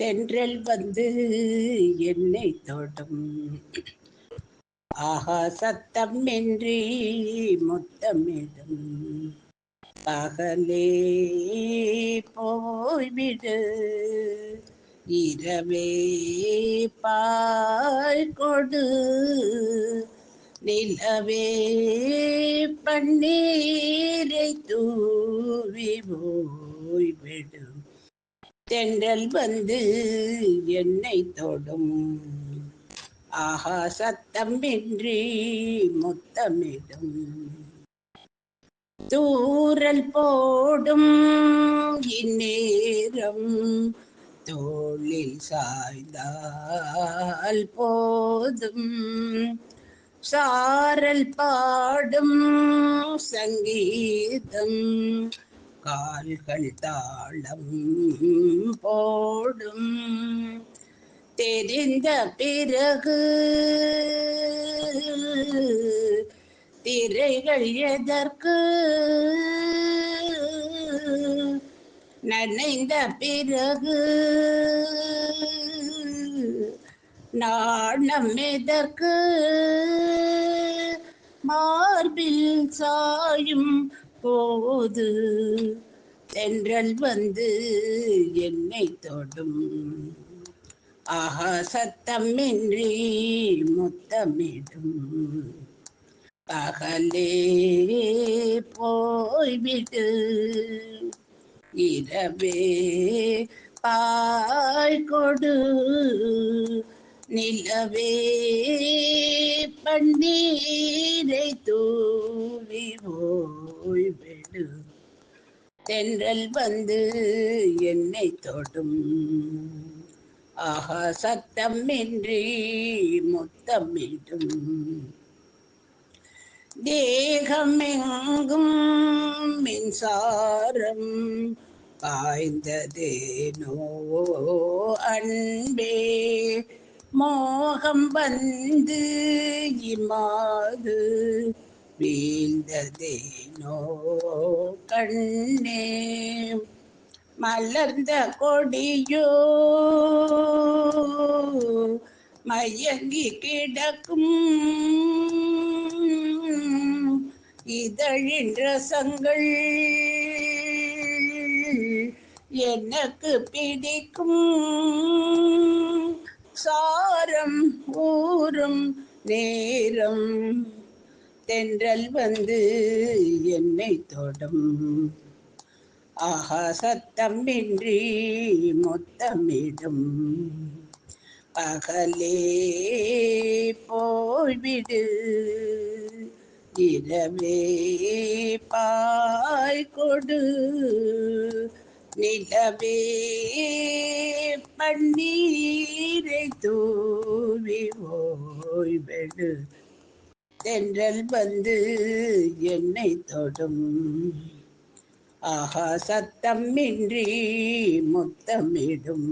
தென்றல் வந்து என்னை தொடும். ஆஹா சத்தம் இன்றி முத்தமிடும். பகலே போய்விடு, இரவே பாய் கொடு, நிலவே பன்னீரை தூவி போய்விடு. தென்றல் வந்து என்னை தொடும். ஆஹா சத்தம் இன்றி முத்தமிடும். தூரல் போடும் இந்நேரம் தோளில் சாய்ந்தால் போதும். சாரல் பாடும் சங்கீதம் கால்கள் தாளம் போடும். தெரிந்த பிறகு திரைகள் எதற்கு? நனைந்த பிறகு நாணம் எதற்கு? மார்பில் சாயும் போது தென்றல் வந்து என்னை தொடும். ஆஹா சத்தம் இன்றி முத்தமிடும். பகலே போய்விடு, இரவே பாய் கொடு, நிலவே பன்னீரை தூவி போய்விடு. தென்றல் வந்து என்னை தொடும். ஆஹா சத்தம் இன்றி முத்தமிடும். தேகமெங்கும் மின்சாரம் பாய்ந்ததேனோ அன்பே, மோகம் வந்து இமாது வீழ்ந்ததேனோ கண்ணே. மலர்ந்த கொடியோ மயங்கி கிடக்கும், இதழின் ரசங்கள் எனக்கு பிடிக்கும். சாரம் ஊறும் நேரம் தென்றல் வந்து என்னை தொடும். ஆஹா சத்தம் இன்றி முத்தமிடும். பகலே போய்விடு, இரவே பாய் கொடு, நிலவே பன்னீரை தூவி ஓய்விடு. தென்றல் வந்து என்னை தொடும். ஆஹா சத்தம் இன்றி முத்தமிடும்.